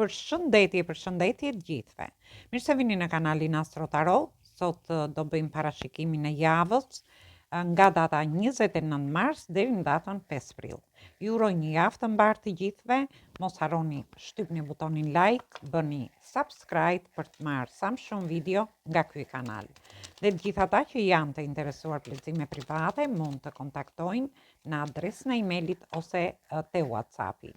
Përshëndetje të gjithëve. Mirë se vini në kanalin Astro Tarot. Sot do bëjmë parashikimin e javës nga data 29 mars deri në datën 5 prill. Ju uroj një javë të mbarë të gjithëve. Mos harroni shtypni butonin like, bëni subscribe për të marrë sa më shumë video nga ky kanal. Dhe të gjithë ata që janë të interesuar për lexime private mund të kontaktojnë në adresën e emailit ose te WhatsAppi.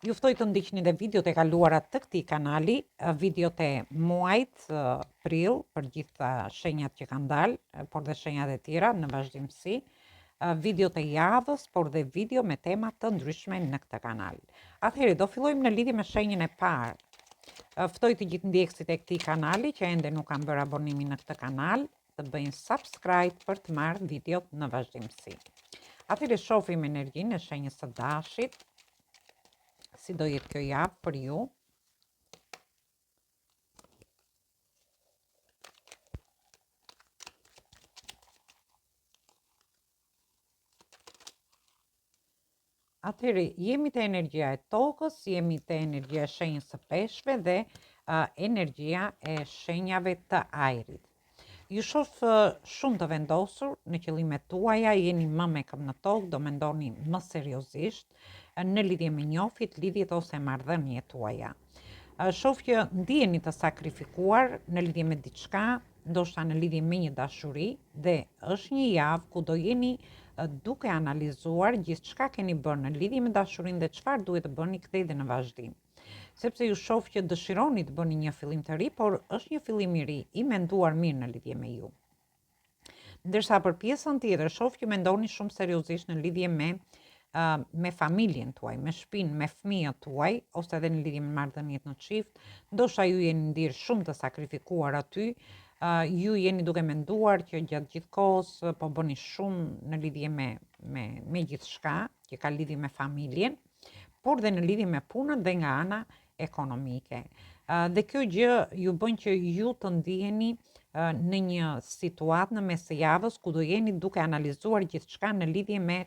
Juftoj të ndiqni dhe videot e kaluara të këtij kanali, videot e muajit prill për gjitha shenjat që kanë dalë, por dhe shenjat e tjera në vazhdimsi, videot e javës, por dhe video me tema të ndryshme në këtë kanal. Atëherë do fillojmë në lidhje me shenjën e parë. Ftoj të gjithë ndjekësit e këtij kanali që ende nuk kanë bërë abonimin në këtë kanal, të bëjnë subscribe për të marrë videot në vazhdimsi. Atëherë shohim energjinë e shenjës së Dashit. Si do jetë kjo javë për ju? Atëherë, jemi te energjia e tokës, jemi te energjia e shenjës së Peshqve dhe energjia e shenjave të ajrit. Ju shoh shumë të vendosur në qëllimet tuaja, jeni më me këmbë në tokë, do mendoni më seriozisht në lidhje me njofit, lidhjet ose marrëdhëniet tuaja. Shoh që ndiheni të sakrifikuar në lidhje me diçka, ndoshta në lidhje me një dashuri, dhe është një javë ku do jeni duke analizuar gjithçka keni bërë në lidhje me dashurinë dhe çfarë duhet të bëni kthej dhe në vazhdim. Sepse ju shoh që dëshironi të bëni një fillim të ri, por është një fillim i ri, i menduar mirë në lidhje me ju. Ndërsa për pjesën tjetër shoh që mendoni shumë seriozisht në lidhje me familjen tuaj, me shtëpinë, me fëmijët tuaj, ose edhe në lidhje me marrëdhëniet në çift, ndoshta ju jeni ndirë shumë të sakrifikuar aty, ju jeni duke menduar që gjatë gjithë kohës po bëni shumë në lidhje me gjithçka që ka lidhje me familjen, por dhe në lidhje me punën dhe nga ana ekonomike. Dhe kjo gjë ju bën që ju të ndiheni në një situatë në mes të javës ku do jeni duke analizuar gjithçka në lidhje me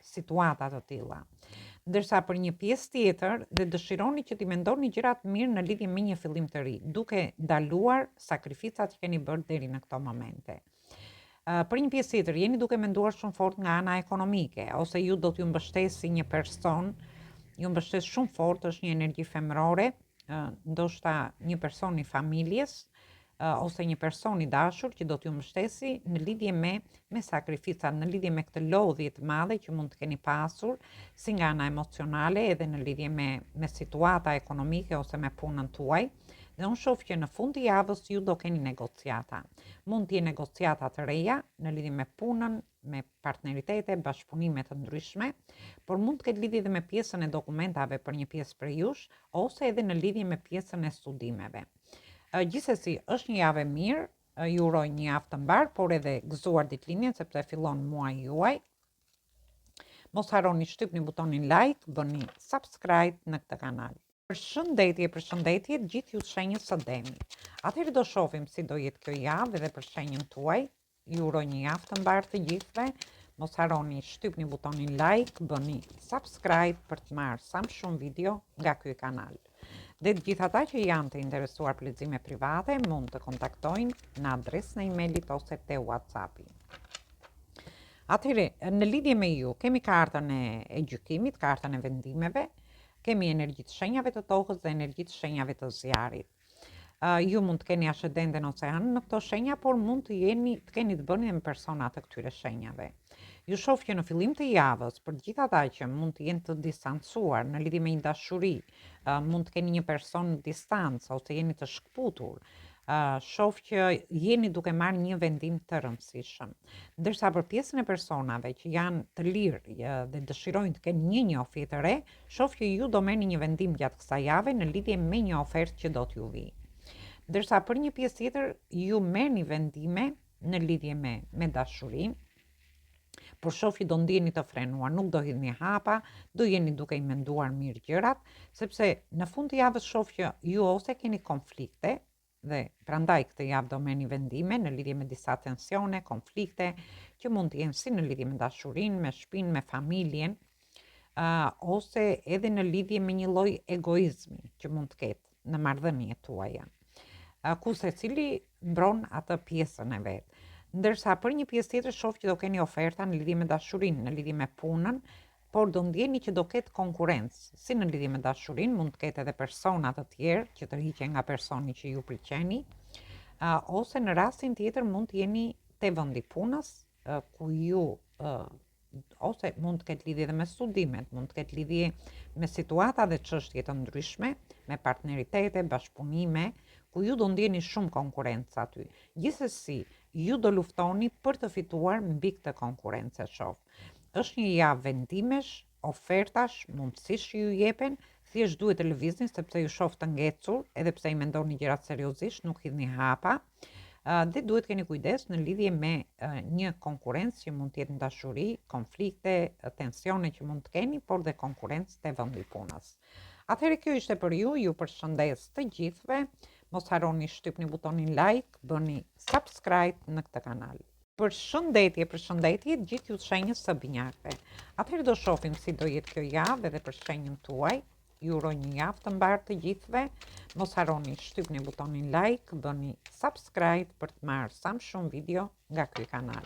situata të tilla. Ndërsa për një pjesë tjetër dhe dëshironi që t'i mendoni gjërat mirë në lidhje me një fillim të ri, duke ndaluar sakrificat që keni bërë deri në këto momente. Për një pjesë tjetër jeni duke menduar shumë fort nga ana ekonomike, ose ju do t'ju mbështesi një person, ju mbështes shumë fort, është një energji femërore, ndoshta një person i familjes, ose një person i dashur që do t'ju mbështesi në lidhje me sakrificat, në lidhje me këtë lodhje të madhe që mund të keni pasur, si nga ana emocionale edhe në lidhje me situata ekonomike ose me punën tuaj. Dhe unë shoh që në fund të javës ju do keni negociata. Mund t'jenë negociata të reja në lidhje me punën, me partneritete, bashkëpunime të ndryshme, por mund të ketë lidhje edhe me pjesën e dokumentave për një pjesë prej jush, ose edhe në lidhje me pjesën e studimeve. Gjithsesi, është një javë e mirë, ju uroj një javë të mbarë, por edhe gëzuar ditëlindjen sepse fillon muaji juaj. Mos harroni shtypni butonin like, bëni subscribe në këtë kanal. Përshëndetje gjithë ju shenjës së Demit. Atëherë do shohim si do jetë kjo javë edhe për shenjën tuaj. Ju uroj një javë të mbarë të gjithëve. Mos harroni shtypni butonin like, bëni subscribe për të marrë sa më shumë video nga ky kanal. Dhe të gjithë ata që janë të interesuar për lexime private mund të kontaktojnë në adresën e emailit ose te WhatsAppi. Atëherë, në lidhje me ju, kemi kartën e gjykimit, kartën e vendimeve, kemi energjitë shenjave të tokës dhe energjitë shenjave të zjarit. Ju mund të keni ascendenten ose anën në këto shenja, por mund të keni të bëni me persona të këtyre shenjave. Ju shoh që në fillim të javës, për gjithë ata që mund të jenë të distancuar në lidhje me një dashuri, mund të keni një person në distancë ose jeni të shkputur, shoh që jeni duke marrë një vendim të rëndësishëm. Ndërsa për pjesën e personave që janë të lirë dhe dëshirojnë të kenë një njohje të re, shoh që ju do merrni një vendim gjatë kësaj jave në lidhje me një ofertë që do t'ju vijë. Ndërsa për një pjesë tjetër ju merrni vendime në lidhje me dashurinë, por shoh që do ndjeni të frenuar, nuk do hidhni hapa, do jeni duke i menduar mirë gjërat, sepse në fund të javës shoh që ju ose keni konflikte, dhe prandaj këtë javë do merrni vendime në lidhje me disa tensione, konflikte, që mund të jenë si në lidhje me dashurinë, me shtëpinë, me familjen, ose edhe në lidhje me një lloj egoizmi që mund të ketë në marrëdhëniet tuaja. Ku secili mbron atë pjesën e vet. Ndërsa për një pjesë tjetër shoh që do keni oferta në lidhje me dashurinë, në lidhje me punën, por do ndjeni që do ketë konkurrencë, si në lidhje me dashurinë, mund të ketë edhe persona të tjerë që tërhiqen nga personi që ju pëlqeni, ose në rastin tjetër mund të jeni te vendi punës, ku ju ose mund të ketë lidhje edhe me studimet, mund të ketë lidhje me situata dhe çështje të ndryshme, me partneritete, bashkëpunime, ku ju do ndjeni shumë konkurrencë aty. Gjithsesi, ju do luftoni për të fituar mbi këtë konkurrencë shoh. Është një javë vendimesh, ofertash, mundësish që ju jepen, thjesht duhet të lëvizni sepse ju shoh të ngecur, edhe pse i mendoni gjërat seriozisht, nuk hidhni hapa. Dhe duhet keni kujdes në lidhje me një konkurrencë që mund të jetë në dashuri, konflikte, tensione që mund të keni, por dhe konkurrencë te vendi punës. Atëherë kjo ishte për ju përshëndes të gjithëve. Mos harroni shtypni butonin like, bëni subscribe në këtë kanal. Përshëndetje gjithë ju të shenjës së binjakëve. Atëherë do shohim si do jetë kjo javë edhe për shenjën tuaj. Ju uroj një javë të mbarë të gjithëve. Mos harroni shtypni butonin like, bëni subscribe për të marrë sa më shumë video nga ky kanal.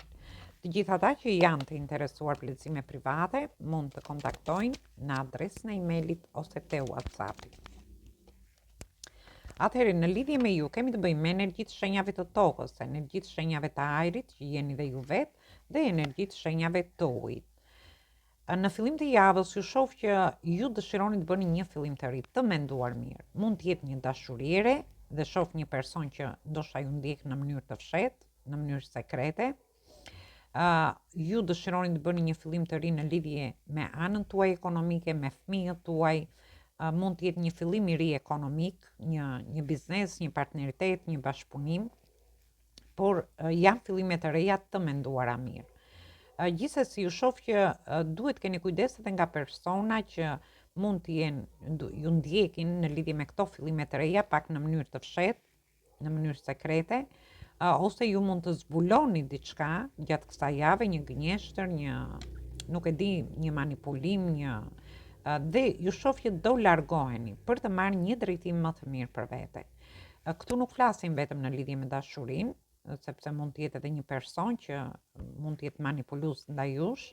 Të gjithë ata që janë të interesuar për lexime private mund të kontaktojnë në adresën e emailit ose te WhatsApp. Atëherë në lidhje me ju kemi të bëjmë me energjitë shenjave të tokës, energjitë shenjave të ajrit që jeni dhe ju vetë dhe energjitë shenjave të ujit. Në fillim të javës ju shoh që ju dëshironi të bëni një fillim të ri, të menduar mirë. Mund të jetë një dashuriere dhe shoh një person që ndoshta ju ndjek në mënyrë të fshehtë, në mënyrë sekrete. Ju dëshironi të bëni një fillim të ri në lidhje me anën tuaj ekonomike, me fëmijët tuaj. Mund të jetë një fillim i ri ekonomik, një biznes, një partneritet, një bashkëpunim, por janë fillime të reja të menduara mirë. Gjithsesi ju shoh që duhet keni kujdes edhe nga persona që mund të jenë ju ndjekin në lidhje me këto fillime të reja, pak në mënyrë të fshehtë, në mënyrë sekrete, ose ju mund të zbuloni diçka gjatë kësaj jave, një gënjeshtër, një manipulim, dhe ju shoh që do largoheni për të marrë një drejtim më të mirë për vete. Këtu nuk flasim vetëm në lidhje me dashurinë, sepse mund të jetë edhe një person që mund të jetë manipulues ndaj jush.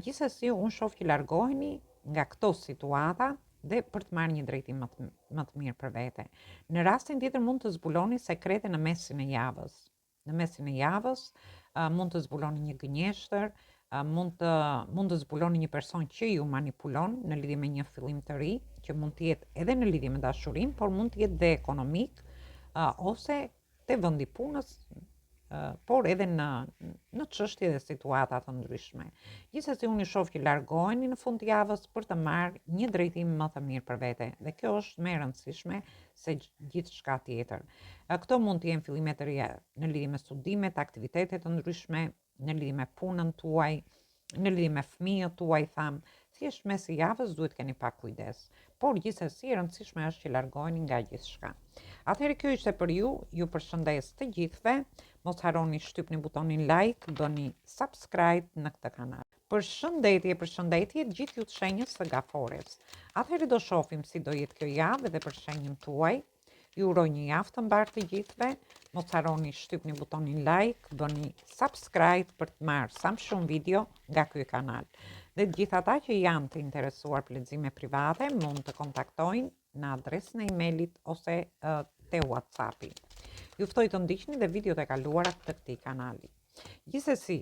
Gjithsesi unë shoh që largoheni nga këto situata dhe për të marrë një drejtim më të mirë për vete. Në rastin tjetër mund të zbuloni sekrete në mesin e javës. Në mesin e javës mund të zbuloni një gënjeshtër, mund të zbuloni një person që ju manipulon në lidhje me një fillim të ri, që mund të jetë edhe në lidhje me dashurinë, por mund të jetë dhe ekonomik, ose te vendi punës, por edhe në çështje dhe situata të ndryshme. Gjithsesi unë shoh që largoheni në fund të javës për të marrë një drejtim më të mirë për vete, dhe kjo është më e rëndësishme se gjithçka tjetër. Këto mund të jenë fillime të reja në lidhje me studimet, aktivitete të ndryshme, në lidhje me punën tuaj, në lidhje me fëmijët tuaj, thjesht mes i javës duhet keni pak kujdes. Por gjithsesi e rëndësishme është që largoheni nga gjithçka. Atëherë kjo ishte për ju përshëndes të gjithëve. Mos harroni shtypni butonin like, bëni subscribe në këtë kanal. Përshëndetje gjithë ju të shenjës së Gafores. Atëherë do shohim si do jetë kjo javë dhe për shenjën tuaj. Ju uroj një javë të mbarë të gjithëve. Mos harroni shtypni butonin like, bëni subscribe për të marrë sa më shumë video nga ky kanal. Dhe të gjithë ata që janë të interesuar për lexime private mund të kontaktojnë në adresën e emailit ose te WhatsAppi. Ju ftoj të ndiqni dhe videot e kaluara të këtij kanali. Gjithsesi,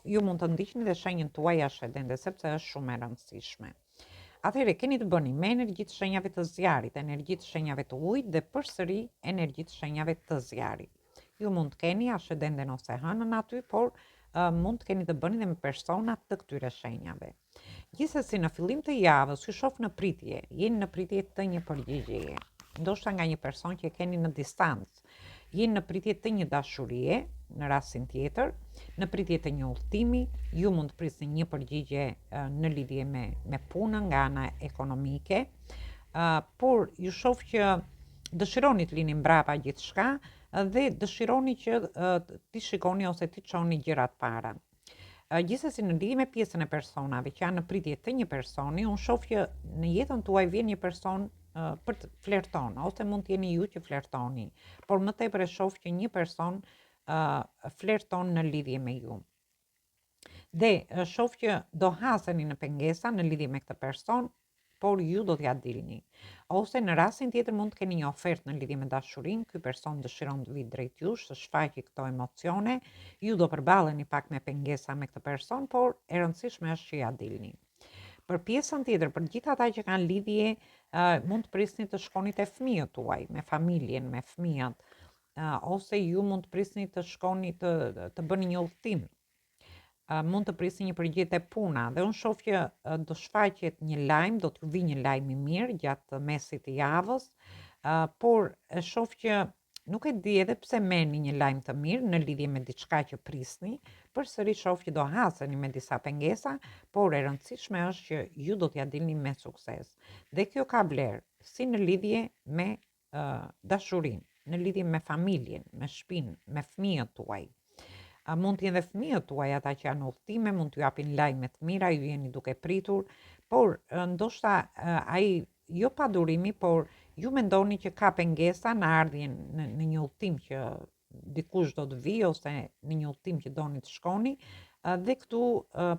ju mund të ndiqni dhe shenjën tuaj ascendente sepse është shumë e rëndësishme. Atëherë keni të bëni me energjitë shenjave të zjarit, energjitë shenjave të ujit dhe përsëri energjitë shenjave të zjarit. Ju mund të keni ascendenten ose hënën aty, por mund të keni të bëni dhe me persona të këtyre shenjave. Gjithsesi në fillim të javës ju shoh në pritje, jeni në pritje të një përgjigjeje, ndoshta nga një person që keni në distancë. Jeni në pritje të një dashurie, në rastin tjetër, në pritje të një udhëtimi, ju mund të prisni një përgjigje në lidhje me punën nga ana ekonomike, por ju shoh që dëshironi të lini mbrapa gjithçka dhe dëshironi që ti shikoni ose ti çoni gjërat para. Gjithsesi në lidhje me pjesën e personave që janë në pritje të një personi, unë shoh që në jetën tuaj vjen një person për të flerton, ose mund të jeni ju që flertoni, por më tepër e shoh që një person flerton në lidhje me ju. Dhe shoh që do haseni në pengesa në lidhje me këtë person, por ju do t'ja dilni. Ose në rastin tjetër mund të keni një ofertë në lidhje me dashurinë, ky person dëshiron të vijë drejt jush, të shfaqë këto emocione, ju do përballeni pak me pengesa me këtë person, por e rëndësishme është që ja dilni. Për pjesën tjetër, për gjithë ata që kanë lidhje, mund të prisni të shkoni te fëmijët tuaj, me familjen, me fëmijët, ose ju mund të prisni të shkoni të bëni një udhtim. Mund të prisni një përgjigje te puna dhe unë shoh që do shfaqet një lajm, do t'ju vijë një lajm i mirë gjatë mesit të javës, por e shoh që nuk e di edhe pse merrni një lajm të mirë në lidhje me diçka që prisni, përsëri shoh që do haseni me disa pengesa, por e rëndësishme është që ju do t'ja dilni me sukses. Dhe kjo ka vlerë si në lidhje me dashurinë, në lidhje me familjen, me shtëpinë, me fëmijët tuaj. Mund t'jenë dhe fëmijët tuaj ata që janë udhëtime, mund t'ju japin lajme të mira, ju jeni duke pritur, por ndoshta ai jo pa durimi, por ju mendoni që ka pengesa në ardhjen në një udhëtim që dikush do të vijë ose në një udhëtim që doni të shkoni, dhe këtu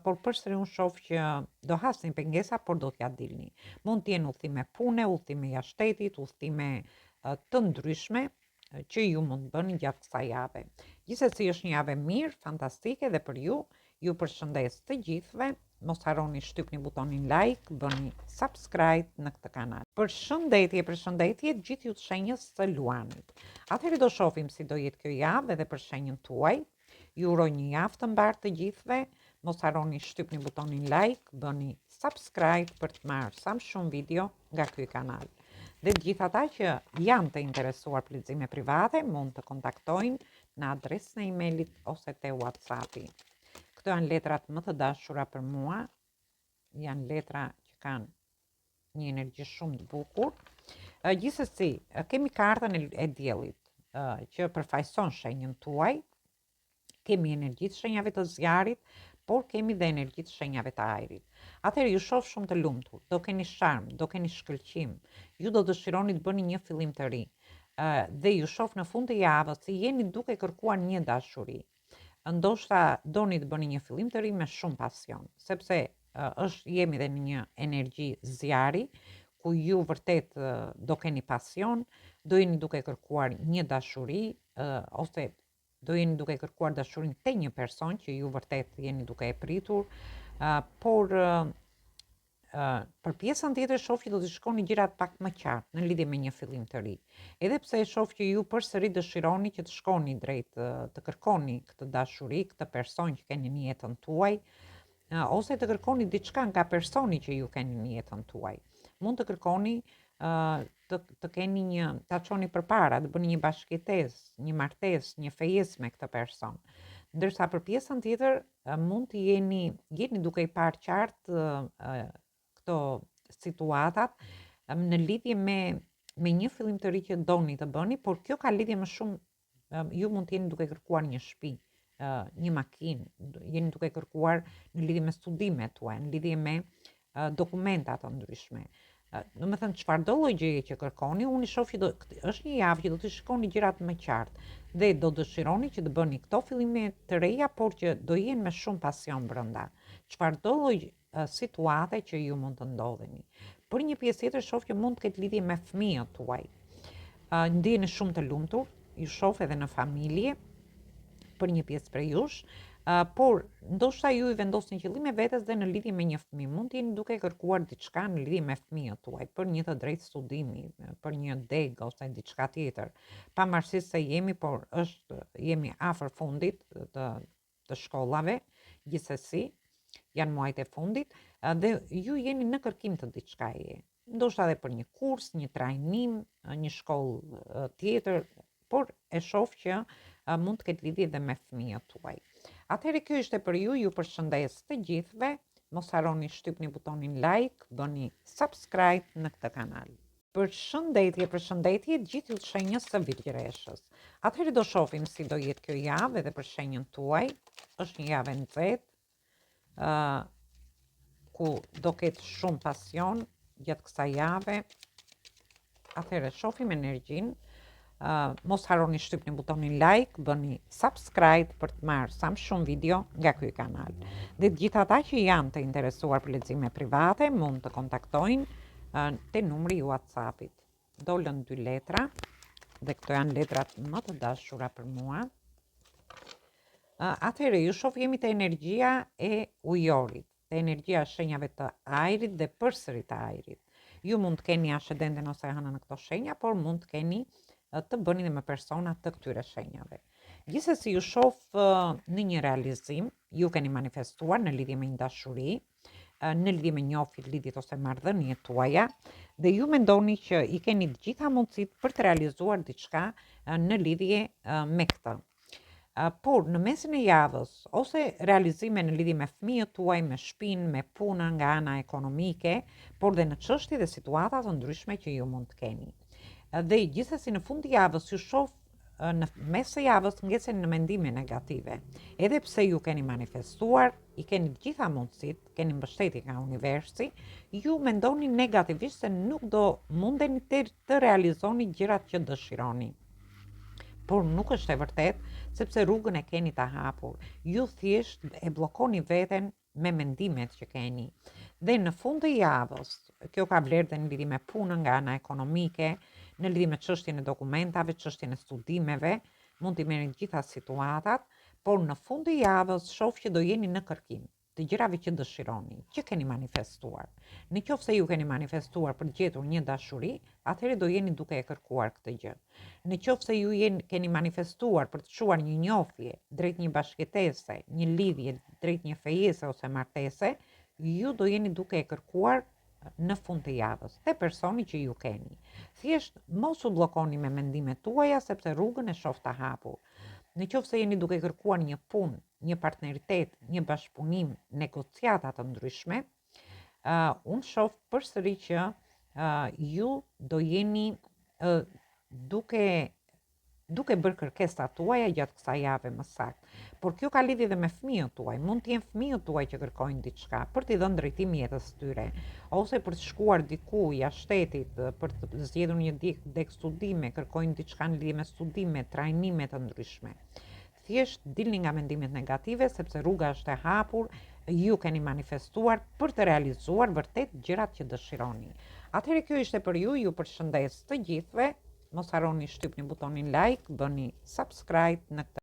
por përsëri unë shoh që do hasni pengesa, por do t'ja dilni. Mund të jenë udhëtime pune, udhëtime jashtë shtetit, udhëtime të ndryshme që ju mund të bëni gjatë kësaj jave. Gjithsesi është një javë mirë, fantastike dhe për ju. Ju përshëndes të gjithëve. Mos harroni shtypni butonin like, bëni subscribe në këtë kanal. Përshëndetje, gjithë ju të shenjës së Luanit. Atëherë do shohim si do jetë kjo javë edhe për shenjën tuaj. Ju uroj një javë të mbarë të gjithëve. Mos harroni shtypni butonin like, bëni subscribe për të marrë sa më shumë video nga ky kanal. Dhe gjithë ata që janë të interesuar për lexime private mund të kontaktojnë në adresën e emailit ose te WhatsAppi. Këto janë letrat më të dashura për mua. Janë letra që kanë një energji shumë të bukur. Gjithsesi, kemi kartën e diellit që përfaqëson shenjën tuaj. Kemi energjitë shenjave të zjarit, por kemi dhe energjitë shenjave të ajrit. Atëherë ju shoh shumë të lumtur, do keni sharm, do keni shkëlqim, ju do dëshironi të bëni një fillim të ri. Dhe ju shoh në fund të javës se jeni duke kërkuar një dashuri. Ndoshta doni të bëni një fillim të ri me shumë pasion, sepse jemi dhe në një energji zjari, ku ju vërtet do keni pasion, do jeni duke kërkuar një dashuri, ose do jeni duke kërkuar dashurinë te një person që ju vërtet jeni duke e pritur, por për pjesën tjetër shoh që do të shkoni gjërat pak më qartë në lidhje me një fillim të ri. Edhe pse shoh që ju përsëri dëshironi që të shkoni drejt të kërkoni këtë dashuri, këtë person që keni në jetën tuaj, ose të kërkoni diçka nga personi që ju keni në jetën tuaj. Mund të kërkoni të keni të çoni përpara, të bëni një bashkëjetesë, një martesë, një fejesë me këtë person. Ndërsa për pjesën tjetër mund të jeni duke i parë qartë këto situatat në lidhje me një fillim të ri që doni të bëni, por kjo ka lidhje më shumë, ju mund të jeni duke kërkuar një shtëpi, një makinë, jeni duke kërkuar në lidhje me studimet tuaja, në lidhje me dokumenta të ndryshme. Do me thënë çfarë do lloj gjëje që kërkoni, unë i shoh që është një javë që do të shikoni gjërat më qartë dhe do dëshironi që të bëni këto fillime të reja, por që do jenë me shumë pasion brenda. Çfarë do lloj situate që ju mund të ndodheni. Për një pjesë tjetër shoh që mund të ketë lidhje me fëmijët tuaj. Ndiheni shumë të lumtur, ju shoh edhe në familje për një pjesë prej jush. Por ndoshta ju i vendosni qëllime vetes dhe në lidhje me një fëmijë, mund të jeni duke kërkuar diçka në lidhje me fëmijët tuaj, për një të drejtë studimi, për një deg ose diçka tjetër. Pavarësisht se jemi afër fundit të shkollave, gjithsesi janë muajt e fundit dhe ju jeni në kërkim të diçkaje. Ndoshta edhe për një kurs, një trajnim, një shkollë tjetër, por e shoh që mund të ketë lidhje edhe me fëmijët tuaj. Atëherë kjo ishte për ju, ju përshëndes të gjithëve, mos harroni shtypni butonin like, bëni subscribe në këtë kanal. Përshëndetje gjithë ju të shenjës së Virgjëreshës. Atëherë do shohim si do jetë kjo javë edhe për shenjën tuaj. Është një javë nxehtë, ku do ketë shumë pasion gjatë kësaj jave. Atëherë shohim energjinë. Mos harroni shtypni butonin like, bëni subscribe për të marrë sa më shumë video nga ky kanal. Dhe të gjithë ata që janë të interesuar për lexime private mund të kontaktojnë te numri i WhatsAppit. Dolën 2 letra dhe këto janë letrat më të dashura për mua. Atëherë ju shoh jemi te energjia e ujorit, te energjia e shenjave të ajrit dhe përsëri të ajrit. Ju mund të keni ascendenten ose hënën në këto shenja, por mund të keni të bëni dhe me persona të këtyre shenjave. Gjithsesi ju shoh në një realizim, ju keni manifestuar në lidhje me një dashuri, në lidhje me njohjet, lidhjet ose marrëdhëniet tuaja, dhe ju mendoni që i keni të gjitha mundësitë për të realizuar diçka në lidhje me këtë. Por në mesin e javës ose realizime në lidhje me fëmijët tuaj, me shtëpinë, me punën nga ana ekonomike, por dhe në çështje dhe situata të ndryshme që ju mund të keni. Dhe gjithsesi në fund të javës ju shoh në mes të javës ngeceni në mendime negative. Edhe pse ju keni manifestuar, i keni të gjitha mundësitë, keni mbështetje nga universi, ju mendoni negativisht se nuk do mundeni të realizoni gjërat që dëshironi. Por nuk është e vërtet, sepse rrugën e keni të hapur. Ju thjesht e bllokoni veten me mendimet që keni. Dhe në fund të javës, kjo ka vlerë dhe në lidhje me punën nga ana ekonomike, në lidhje me çështjen e dokumentave, çështjen e studimeve, mund t'i merrni gjitha situatat, por në fund të javës shoh që do jeni në kërkim të gjërave që dëshironi, që keni manifestuar. Në qoftë se ju keni manifestuar për gjetur një dashuri, atëherë do jeni duke e kërkuar këtë gjë. Në qoftë se ju keni manifestuar për të çuar një njohje drejt një bashkëtese, një lidhje drejt një fejese ose martese, ju do jeni duke e kërkuar në fund të javës, te personi që ju keni. Thjesht mos u bllokoni me mendimet tuaja sepse rrugën e shoh të hapur. Në qoftë se jeni duke kërkuar një punë, një partneritet, një bashkëpunim, negociata të ndryshme, unë shoh përsëri që ju do jeni duke bërë kërkesat tuaja gjatë kësaj jave më saktë. Por kjo ka lidhje dhe me fëmijët tuaj. Mund të jenë fëmijët tuaj që kërkojnë diçka për t'i dhënë drejtim jetës tyre, ose për të shkuar diku jashtë shtetit, për të zgjedhur një deg studime, kërkojnë diçka në lidhje me studime, trajnime të ndryshme. Thjesht dilni nga mendimet negative sepse rruga është e hapur, ju keni manifestuar për të realizuar vërtet gjërat që dëshironi. Atëherë kjo ishte për ju përshëndes të gjithëve. Mos harroni shtypni butonin like, bëni subscribe në këtë